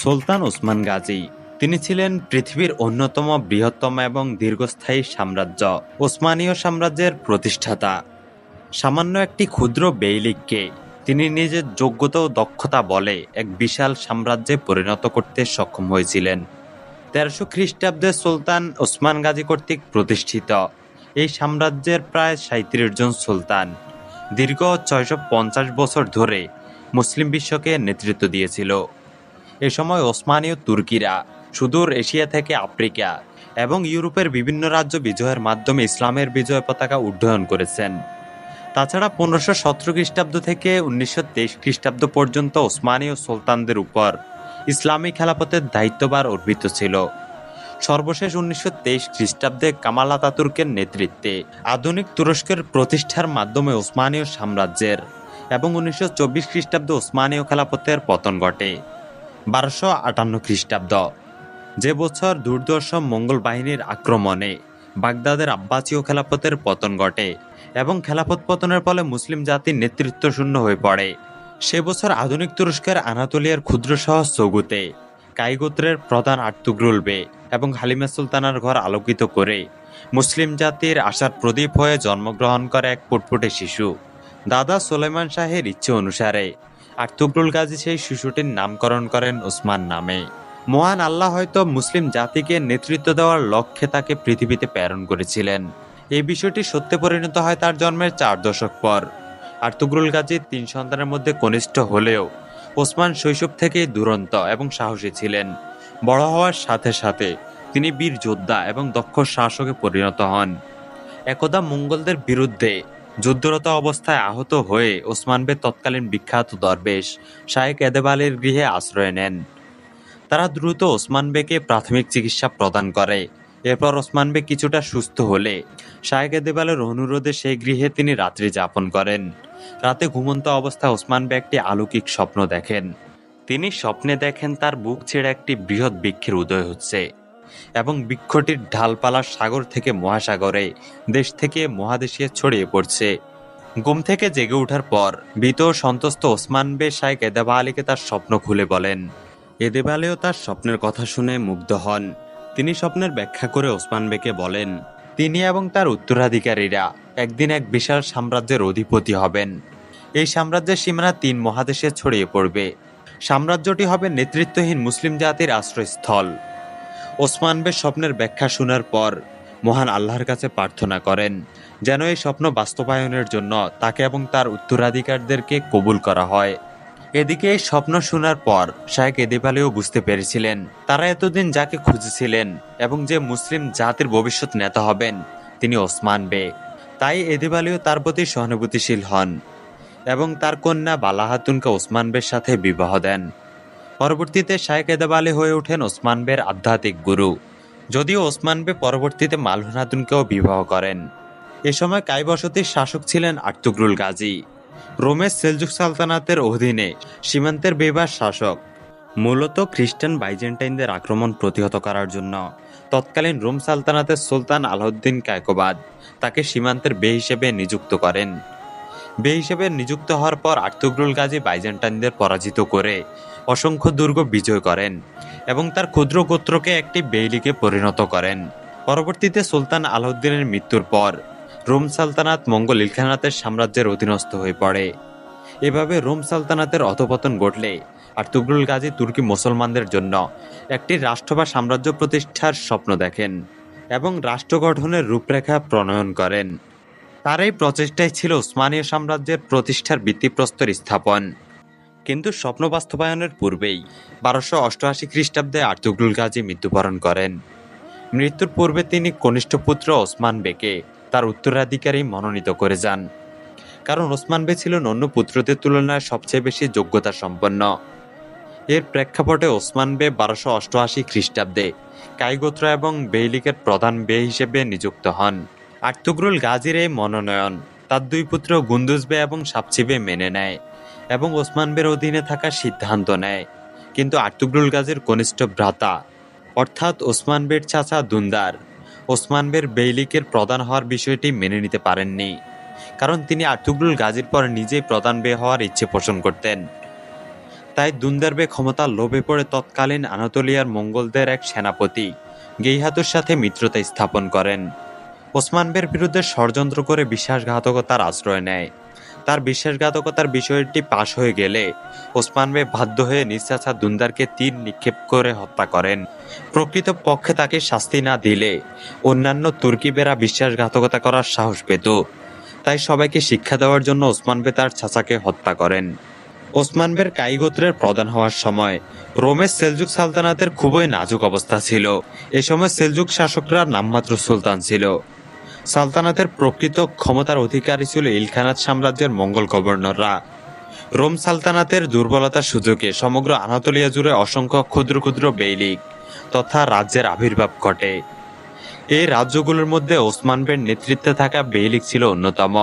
সুলতান ওসমান গাজী তিনি ছিলেন পৃথিবীর অন্যতম বৃহত্তম এবং দীর্ঘস্থায়ী সাম্রাজ্য ওসমানীয় সাম্রাজ্যের প্রতিষ্ঠাতা। সামান্য একটি ক্ষুদ্র বেইলিককে তিনি নিজের যোগ্যতা ও দক্ষতা বলে এক বিশাল সাম্রাজ্যে পরিণত করতে সক্ষম হয়েছিলেন। 1300 খ্রিস্টাব্দে সুলতান ওসমান গাজী কর্তৃক প্রতিষ্ঠিত এই সাম্রাজ্যের প্রায় 37 জন সুলতান দীর্ঘ 650 বছর ধরে মুসলিম বিশ্বকে নেতৃত্ব দিয়েছিল। এ সময় ওসমানীয় তুর্কিরা সুদূর এশিয়া থেকে আফ্রিকা এবং ইউরোপের বিভিন্ন রাজ্য বিজয়ের মাধ্যমে ইসলামের বিজয় পতাকা উড্ডয়ন করেছেন। তাছাড়া 1517 খ্রিস্টাব্দ থেকে 1923 খ্রিস্টাব্দ পর্যন্ত ওসমানীয় সুলতানদের উপর ইসলামী খেলাফতের দায়িত্বভার অর্পিত ছিল। সর্বশেষ 1923 খ্রিস্টাব্দে কামাল আতাতুর্কের নেতৃত্বে আধুনিক তুরস্কের প্রতিষ্ঠার মাধ্যমে ওসমানীয় সাম্রাজ্যের এবং 1924 খ্রিস্টাব্দে ওসমানীয় খেলাফতের পতন ঘটে। 1258 খ্রিস্টাব্দ, যে বছর দুর্ধর্ষ মঙ্গল বাহিনীর আক্রমণে বাগদাদের আব্বাসীয় খেলাফতের পতন ঘটে এবং খেলাফত পতনের ফলে মুসলিম জাতি নেতৃত্ব শূন্য হয়ে পড়ে, সে বছর আধুনিক তুরস্কের আনাতোলিয়ার ক্ষুদ্র শহর সৌগুতে কাইগোত্রের প্রধান আর্তুগ্রুল বে এবং হালিমা সুলতানার ঘর আলোকিত করে মুসলিম জাতির আশার প্রদীপ হয়ে জন্মগ্রহণ করে এক ফুটফুটে শিশু। দাদা সুলাইমান শাহের ইচ্ছে অনুসারে আর্তুগ্রুল গাজী সেই শিশুটির নামকরণ করেন ওসমান নামে। মহান আল্লাহ হয়তো মুসলিম জাতিকে নেতৃত্ব দেওয়ার লক্ষ্যে তাকে পৃথিবীতে প্রেরণ করেছিলেন। এই বিষয়টি সত্যে পরিণত হয় তার জন্মের 4 দশক পর। আর্তুগ্রুল গাজী 3 সন্তানের মধ্যে কনিষ্ঠ হলেও ওসমান শৈশব থেকেই দুরন্ত এবং সাহসী ছিলেন। বড় হওয়ার সাথে সাথে তিনি বীর যোদ্ধা এবং দক্ষ শাসকে পরিণত হন। একদা মঙ্গলদের বিরুদ্ধে যুদ্ধরত অবস্থায় আহত হয়ে ওসমান বে তৎকালীন বিখ্যাত দরবেশ শায়েখ এদেব আলীর গৃহে আশ্রয় নেন। তারা দ্রুত ওসমান বেকে প্রাথমিক চিকিৎসা প্রদান করে। এরপর ওসমান বে কিছুটা সুস্থ হলে শায়েখ এদেব আলীর অনুরোধে সেই গৃহে তিনি রাত্রি যাপন করেন। রাতে ঘুমন্ত অবস্থায় ওসমান বে একটি অলৌকিক স্বপ্ন দেখেন। তিনি স্বপ্নে দেখেন তার বুক ছেড়ে একটি বৃহৎ বৃক্ষের উদয় হচ্ছে এবং বৃক্ষটির ডালপালা সাগর থেকে মহাসাগরে, দেশ থেকে মহাদেশে ছড়িয়ে পড়ছে। ঘুম থেকে জেগে ওঠার পর ভীত ও সন্তুষ্ট ওসমান বে শায়েখ এদেব আলীকে তার স্বপ্ন খুলে বলেন। এদেব আলীও তার স্বপ্নের কথা শুনে মুগ্ধ হন। তিনি স্বপ্নের ব্যাখ্যা করে ওসমান বেকে বলেন তিনি এবং তার উত্তরাধিকারীরা একদিন এক বিশাল সাম্রাজ্যের অধিপতি হবেন। এই সাম্রাজ্যের সীমানা 3 মহাদেশে ছড়িয়ে পড়বে। সাম্রাজ্যটি হবে নেতৃত্বহীন মুসলিম জাতির আশ্রয়স্থল। ওসমান বে স্বপ্নের ব্যাখ্যা শোনার পর মহান আল্লাহর কাছে প্রার্থনা করেন যেন এই স্বপ্ন বাস্তবায়নের জন্য তাকে এবং তার উত্তরাধিকারীদেরকে কবুল করা হয়। এদিকে এই স্বপ্ন শোনার পর শায়েখ এদেব আলীও বুঝতে পেরেছিলেন তারা এতদিন যাকে খুঁজেছিলেন এবং যে মুসলিম জাতির ভবিষ্যৎ নেতা হবেন তিনি ওসমান বে। তাই এদেব আলীও তার প্রতি সহানুভূতিশীল হন এবং তার কন্যা বালা খাতুনকে ওসমান বের সাথে বিবাহ দেন। পরবর্তীতে শায়েখ এদেব আলী হয়ে ওঠেন ওসমান বের আধ্যাত্মিক গুরু, যদিও ওসমান বে পরবর্তীতে মালহুন খাতুনকেও বিবাহ করেন। এ সময় কায়বসতির শাসক ছিলেন আর্তুগ্রুল গাজী, রোমের সেলজুক সালতানাতের অধীনে সীমান্তের বেবার শাসক। মূলত খ্রিস্টান বাইজেন্টাইনদের আক্রমণ প্রতিহত করার জন্য তৎকালীন রোম সালতানাতের সুলতান আলাউদ্দিন কায়কোবাদ তাকে সীমান্তের বে হিসেবে নিযুক্ত করেন। বে হিসেবে নিযুক্ত হওয়ার পর আর্তুগ্রুল গাজী বাইজেন্টাইনদের পরাজিত করে অসংখ্য দুর্গ বিজয় করেন এবং তার ক্ষুদ্র গোত্রকে একটি বেইলিকে পরিণত করেন। পরবর্তীতে সুলতান আলাউদ্দিনের মৃত্যুর পর রোম সালতানাত মঙ্গল ইলখানাতের সাম্রাজ্যের অধীনস্থ হয়ে পড়ে। এভাবে রোম সালতানাতের অধপতন ঘটলে আর্তুগ্রুল গাজী তুর্কি মুসলমানদের জন্য একটি রাষ্ট্র বা সাম্রাজ্য প্রতিষ্ঠার স্বপ্ন দেখেন এবং রাষ্ট্র গঠনের রূপরেখা প্রণয়ন করেন। তার এই প্রচেষ্টাই ছিল ওসমানীয় সাম্রাজ্যের প্রতিষ্ঠার ভিত্তিপ্রস্তর স্থাপন। কিন্তু স্বপ্ন বাস্তবায়নের পূর্বেই 1288 খ্রিস্টাব্দে আর্তুগ্রুল গাজী মৃত্যুবরণ করেন। মৃত্যুর পূর্বে তিনি কনিষ্ঠ পুত্র ওসমান বেকে তার উত্তরাধিকারী মনোনীত করে যান, কারণ ওসমান বে ছিলেন অন্য পুত্রদের তুলনায় সবচেয়ে বেশি যোগ্যতা সম্পন্ন। এর প্রেক্ষাপটে ওসমান বে 1288 খ্রিস্টাব্দে কাইগোত্র এবং বেইলিকের প্রধান বে হিসেবে নিযুক্ত হন। আর্তুগ্রুল গাজীর এই মনোনয়ন তার 2 পুত্র গুন্দুজ বে এবং সাবচি বে মেনে নেয় এবং ওসমান বের অধীনে থাকার সিদ্ধান্ত নেয়। কিন্তু আর্তুগ্রুল গাজীর কনিষ্ঠ ভ্রাতা অর্থাৎ ওসমান বের চাচা দুন্দার ওসমান বের বেইলিকের প্রধান হওয়ার বিষয়টি মেনে নিতে পারেননি, কারণ তিনি আর্তুগ্রুল গাজীর পর নিজেই প্রধান বে হওয়ার ইচ্ছে পোষণ করতেন। তাই দুন্দারবে ক্ষমতার লোভে পড়ে তৎকালীন আনাতোলিয়ার মঙ্গোলদের এক সেনাপতি গেইহাতুর সাথে মিত্রতা স্থাপন করেন। ওসমান বের বিরুদ্ধে ষড়যন্ত্র করে বিশ্বাসঘাতকতার আশ্রয় নেয়। তার বিশ্বাসঘাতকতার বিষয়টি পাশ হয়ে গেলে ওসমান বে বাধ্য হয়ে নিজ চাচা দুন্দারকে তীর নিক্ষেপ করে হত্যা করেন। প্রকৃত পক্ষে তাকে শাস্তি না দিলে অন্যান্য তুর্কি বেরা বিশ্বাসঘাতকতা করার সাহস পেত। তাই সবাইকে শিক্ষা দেওয়ার জন্য ওসমান বে তার চাচাকে হত্যা করেন। ওসমান বের কাই গোত্রের প্রধান হওয়ার সময় রোমের সেলজুক সালতানাতের খুবই নাজুক অবস্থা ছিল। এ সময় সেলজুক শাসকরা নামমাত্র সুলতান ছিল। সালতানাতের প্রকৃত ক্ষমতার অধিকারী ছিল ইলখানাত সাম্রাজ্যের মঙ্গল গভর্নররা। রোম সালতানাতের দুর্বলতার সুযোগে সমগ্র আনাতোলিয়া জুড়ে অসংখ্য ক্ষুদ্র ক্ষুদ্র বেইলিক তথা রাজ্যের আবির্ভাব ঘটে। এই রাজ্যগুলোর মধ্যে ওসমান বের নেতৃত্বে থাকা বেইলিক ছিল অন্যতম।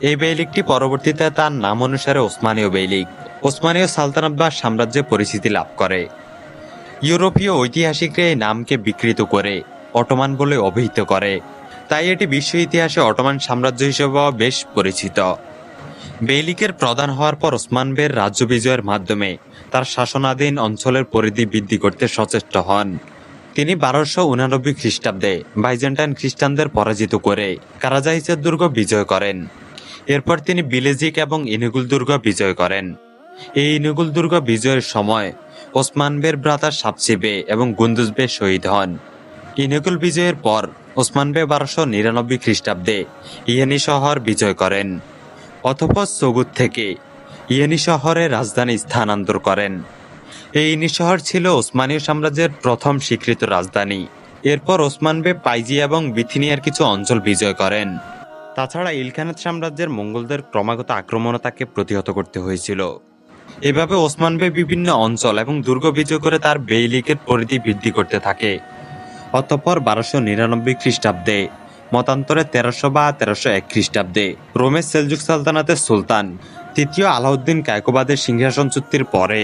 এই বেইলিকটি পরবর্তীতে তার নাম অনুসারে ওসমানীয় বেইলিক, ওসমানীয় সালতানাত বা সাম্রাজ্যে পরিচিতি লাভ করে। ইউরোপীয় ঐতিহাসিকরা এই নামকে বিকৃত করে অটোমান বলে অভিহিত করে, তাই এটি বিশ্ব ইতিহাসে অটোমান সাম্রাজ্য হিসেবেও বেশ পরিচিত। বেইলিকের প্রধান হওয়ার পর ওসমান বের রাজ্য বিজয়ের মাধ্যমে তার শাসনাধীন অঞ্চলের পরিধি বৃদ্ধি করতে সচেষ্ট হন। তিনি 1289 খ্রিস্টাব্দে বাইজেন্টাইন খ্রিস্টানদের পরাজিত করে কারাজাইসের দুর্গ বিজয় করেন। এরপর তিনি বিলেজিক এবং ইনুগুল দুর্গ বিজয় করেন। এই ইনুগুল দুর্গ বিজয়ের সময় ওসমান বের ভ্রাতা সাপসিবে এবং গুন্দুজ বে শহীদ হন। ইনুগুল বিজয়ের পর ওসমান বে 1299 খ্রিস্টাব্দে ইয়েনি শহর বিজয় করেন। অতঃপর সগুত থেকে ইয়েনি শহরে রাজধানী স্থানান্তর করেন। এই ইয়েনি শহর ছিল ওসমানীয় সাম্রাজ্যের প্রথম স্বীকৃত রাজধানী। এরপর ওসমান বে পাইজি এবং বিথিনিয়ার কিছু অঞ্চল বিজয় করেন। তাছাড়া ইলখানাত সাম্রাজ্যের মঙ্গোলদের ক্রমাগত আক্রমণও তাকে প্রতিহত করতে হয়েছিল। এভাবে ওসমান বে বিভিন্ন অঞ্চল এবং দুর্গ বিজয় করে তার বেইলিকের পরিধি বৃদ্ধি করতে থাকে। অতঃপর 1299 খ্রিস্টাব্দে, মতান্তরে 1300 বা 1301 খ্রিস্টাব্দে রোমের সেলজুক সালতানাতের সুলতান তৃতীয় আলাউদ্দিন কায়কোবাদের সিংহাসন চুক্তির পরে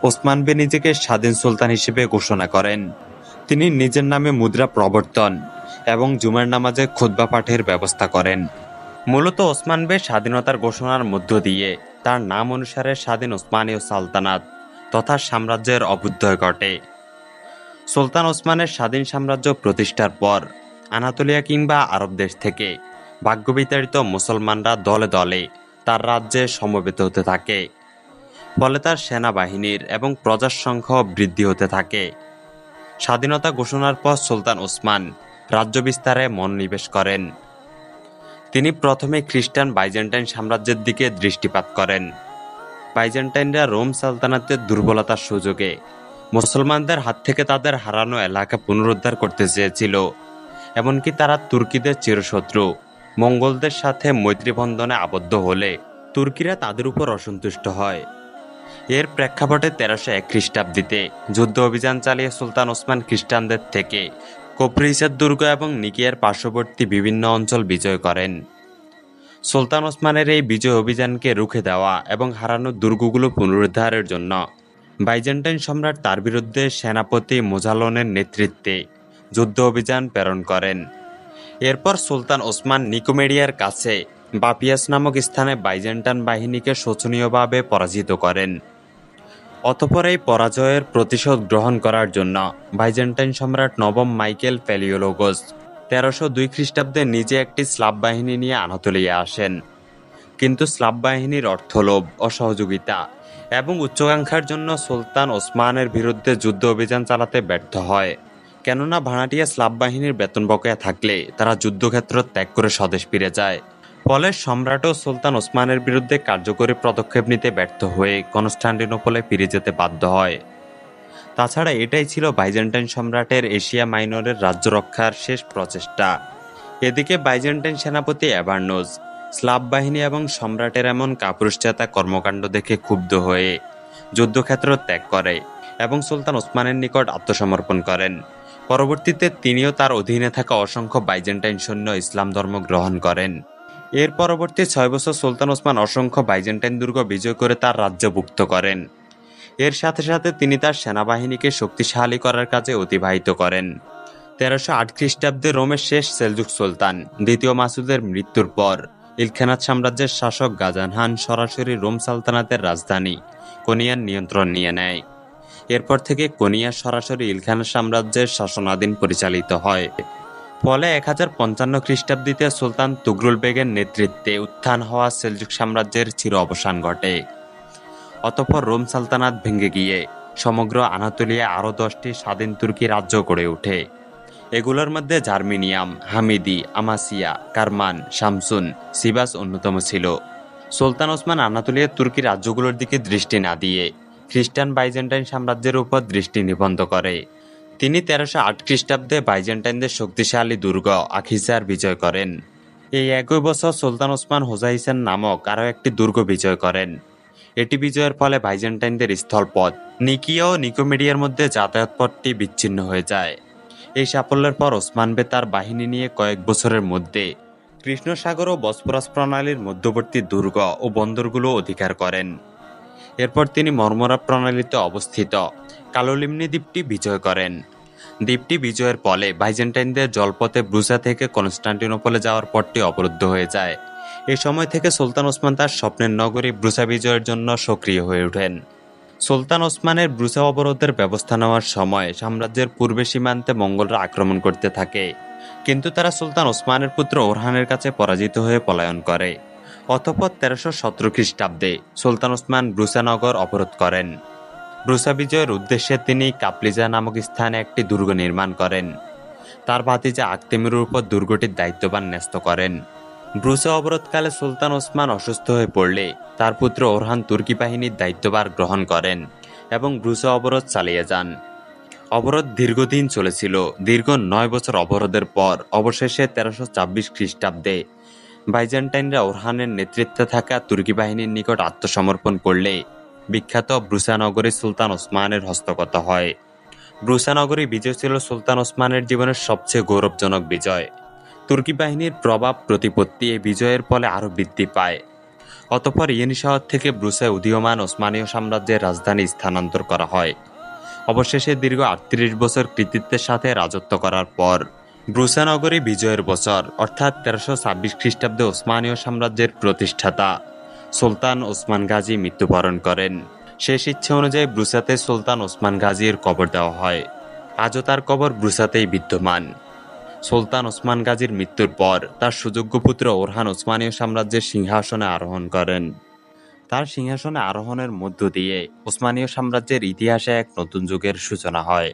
ওসমান বে নিজেকে স্বাধীন সুলতান হিসেবে ঘোষণা করেন। তিনি নিজের নামে মুদ্রা প্রবর্তন এবং জুমার নামাজে খুতবা পাঠের ব্যবস্থা করেন। মূলত ওসমান বে স্বাধীনতার ঘোষণার মধ্য দিয়ে তার নাম অনুসারে স্বাধীন ওসমানীয় সালতানাত তথা সাম্রাজ্যের অভ্যুদয় ঘটে। সুলতান ওসমানের স্বাধীন সাম্রাজ্য প্রতিষ্ঠার পর আনাতোলিয়া কিংবা আরব দেশ থেকে ভাগ্যবিতাড়িত মুসলমানরা দলে দলে তার রাজ্যে সমবেত হতে থাকে। ফলে তার সেনাবাহিনীর এবং প্রজার সংখ্যা বৃদ্ধি হতে থাকে। স্বাধীনতা ঘোষণার পর সুলতান ওসমান রাজ্য বিস্তারে মনোনিবেশ করেন। তিনি প্রথমে খ্রিস্টান বাইজেন্টাইন সাম্রাজ্যের দিকে দৃষ্টিপাত করেন। বাইজেন্টাইনরা রোম সালতানাতের দুর্বলতার সুযোগে মুসলমানদের হাত থেকে তাদের হারানো এলাকা পুনরুদ্ধার করতে চেয়েছিল। এমনকি তারা তুর্কিদের চিরশত্রু মঙ্গোলদের সাথে মৈত্রীবন্ধনে আবদ্ধ হলে তুর্কিরা তাদের উপর অসন্তুষ্ট হয়। এর প্রেক্ষাপটে 1301 খ্রিস্টাব্দে যুদ্ধ অভিযান চালিয়ে সুলতান ওসমান খ্রিস্টানদের থেকে কপ্রিসের দুর্গ এবং নিকিয়ার পার্শ্ববর্তী বিভিন্ন অঞ্চল বিজয় করেন। সুলতান ওসমানের এই বিজয় অভিযানকে রুখে দেওয়া এবং হারানো দুর্গগুলো পুনরুদ্ধারের জন্য বাইজেন্টাইন সম্রাট তার বিরুদ্ধে সেনাপতি মোজালনের নেতৃত্বে যুদ্ধ অভিযান প্রেরণ করেন। এরপর সুলতান ওসমান নিকোমেডিয়ার কাছে বাপিয়াস নামক স্থানে বাইজেন্টাইন বাহিনীকে শোচনীয়ভাবে পরাজিত করেন। অতঃপর এই পরাজয়ের প্রতিশোধ গ্রহণ করার জন্য বাইজেন্টাইন সম্রাট নবম মাইকেল প্যালিওলোগোস 1302 খ্রিস্টাব্দে নিজে একটি স্লাভ বাহিনী নিয়ে আনাতোলিয়া আসেন। কিন্তু স্লাভ বাহিনীর অর্থলোভ, অসহযোগিতা এবং উচ্চাকাঙ্ক্ষার জন্য সুলতান ওসমানের বিরুদ্ধে যুদ্ধ অভিযান চালাতে ব্যর্থ হয়। কেননা ভাড়াটিয়া স্লাভ বাহিনীর বেতন বকেয়া থাকলে তারা যুদ্ধক্ষেত্র ত্যাগ করে স্বদেশ ফিরে যায়। ফলে সম্রাটও সুলতান ওসমানের বিরুদ্ধে কার্যকরী পদক্ষেপ নিতে ব্যর্থ হয়ে কনস্টান্টিনোপলে ফিরে যেতে বাধ্য হয়। তাছাড়া এটাই ছিল বাইজেন্টাইন সম্রাটের এশিয়া মাইনরের রাজ্য রক্ষার শেষ প্রচেষ্টা। এদিকে বাইজেন্টাইন সেনাপতি অ্যাভার্নোস স্লাভ বাহিনী এবং সম্রাটের এমন কাপুরুষতা কর্মকাণ্ড দেখে ক্ষুব্ধ হয়ে যুদ্ধক্ষেত্র ত্যাগ করে এবং সুলতান ওসমানের নিকট আত্মসমর্পণ করেন। পরবর্তীতে তিনিও তার অধীনে থাকা অসংখ্য বাইজেন্টাইন সৈন্য ইসলাম ধর্ম গ্রহণ করেন। এর পরবর্তী 6 বছর সুলতান ওসমান অসংখ্য বাইজেন্টাইন দুর্গ বিজয় করে তার রাজ্যভুক্ত করেন। এর সাথে সাথে তিনি তার সেনাবাহিনীকে শক্তিশালী করার কাজে অতিবাহিত করেন। 1308 খ্রিস্টাব্দে রোমের শেষ সেলজুক সুলতান দ্বিতীয় মাসুদের মৃত্যুর পর ইলখানাত সাম্রাজ্যের শাসক গাজানহান সরাসরি রোম সালতানাতের রাজধানী কোনিয়ার নিয়ন্ত্রণ নিয়ে নেয়। এরপর থেকে কোনিয়া সরাসরি ইলখান সাম্রাজ্যের শাসনাধীন পরিচালিত হয়। ফলে 1055 খ্রিস্টাব্দীতে সুলতান তুগরুল বেগের নেতৃত্বে উত্থান হওয়া সেলজুক সাম্রাজ্যের চির অবসান ঘটে। অতঃপর রোম সালতানাত ভেঙে গিয়ে সমগ্র আনাতোলিয়ায় আরও 10টি স্বাধীন তুর্কি রাজ্য গড়ে ওঠে। এগুলোর মধ্যে germanium, Hamidi, আমাসিয়া, Karman, Shamsun, sea bass অন্যতম ছিল। সুলতান ওসমান আনাতোলিয়ার তুর্কি রাজ্যগুলোর দিকে দৃষ্টি না দিয়ে খ্রিস্টান বাইজেন্টাইন সাম্রাজ্যের উপর দৃষ্টি নিবদ্ধ করে। তিনি 1308 খ্রিস্টাব্দে বাইজেন্টাইনদের শক্তিশালী দুর্গ আখিসার বিজয় করেন। এই একই বছর সুলতান ওসমান হোজাইসেন নামক আরও একটি দুর্গ বিজয় করেন। এটি বিজয়ের ফলে বাইজেন্টাইনদের স্থলপথ নিকিয়া ও নিকোমেডিয়ার মধ্যে যাতায়াত পথটি বিচ্ছিন্ন হয়ে যায়। এই সাফল্যের পর ওসমান বে তার বাহিনী নিয়ে কয়েক বছরের মধ্যে কৃষ্ণ সাগর ও বসফরাস প্রণালীর মধ্যবর্তী দুর্গ ও বন্দরগুলো অধিকার করেন। এরপর তিনি মর্মরা প্রণালীতে অবস্থিত কালোলিমনি দ্বীপটি বিজয় করেন। দ্বীপটি বিজয়ের ফলে বাইজেন্টাইনদের জলপথে ব্রুসা থেকে কনস্টান্টিনোপলে যাওয়ার পথটি অবরুদ্ধ হয়ে যায়। এই সময় থেকে সুলতান ওসমান তার স্বপ্নের নগরী ব্রুসা বিজয়ের জন্য সক্রিয় হয়ে ওঠেন। সুলতান ওসমানের ব্রুসা অবরোধের ব্যবস্থা নেওয়ার সময় সাম্রাজ্যের পূর্বে সীমান্তে মঙ্গলরা আক্রমণ করতে থাকে, কিন্তু তারা সুলতান ওসমানের পুত্র ওরহানের কাছে পরাজিত হয়ে পলায়ন করে। অতঃপর 1317 খ্রিস্টাব্দে সুলতান ওসমান ব্রুসা নগর অবরোধ করেন। ব্রুসা বিজয়ের উদ্দেশ্যে তিনি কাপলিজা নামক স্থানে একটি দুর্গ নির্মাণ করেন। তার ভাতিজা আকতেমিরুর উপর দুর্গটির দায়িত্বভার ন্যস্ত করেন। ব্রুসা অবরোধকালে সুলতান ওসমান অসুস্থ হয়ে পড়লে তার পুত্র ওরহান তুর্কি বাহিনীর দায়িত্বভার গ্রহণ করেন এবং ব্রুসা অবরোধ চালিয়ে যান। অবরোধ দীর্ঘদিন চলেছিল। দীর্ঘ 9 বছর অবরোধের পর অবশেষে 1326 খ্রিস্টাব্দে বাইজেন্টাইনরা ওরহানের নেতৃত্বে থাকা তুর্কি বাহিনীর নিকট আত্মসমর্পণ করলে বিখ্যাত ব্রুসা নগরী সুলতান ওসমানের হস্তগত হয়। ব্রুসা নগরী বিজয় ছিল সুলতান ওসমানের জীবনের সবচেয়ে গৌরবজনক বিজয়। তুর্কি বাহিনীর প্রভাব প্রতিপত্তি এই বিজয়ের ফলে আরও বৃদ্ধি পায়। অতঃপর ইয়েনি শহর থেকে ব্রুসায় উদীয়মান ওসমানীয় সাম্রাজ্যের রাজধানী স্থানান্তর করা হয়। অবশেষে দীর্ঘ 38 বছর কৃতিত্বের সাথে রাজত্ব করার পর ব্রুসা নগরী বিজয়ের বছর অর্থাৎ 1326 খ্রিস্টাব্দে ওসমানীয় সাম্রাজ্যের প্রতিষ্ঠাতা সুলতান ওসমান গাজী মৃত্যুবরণ করেন। শেষ ইচ্ছে অনুযায়ী ব্রুসাতে সুলতান ওসমান গাজীর কবর দেওয়া হয়। আজও তার কবর ব্রুসাতেই বিদ্যমান। সুলতান ওসমান গাজীর মৃত্যুর পর তার সুযোগ্য পুত্র ওরহান ওসমানীয় সাম্রাজ্যের সিংহাসনে আরোহণ করেন। তার সিংহাসনে আরোহণের মধ্য দিয়ে ওসমানীয় সাম্রাজ্যের ইতিহাসে এক নতুন যুগের সূচনা হয়।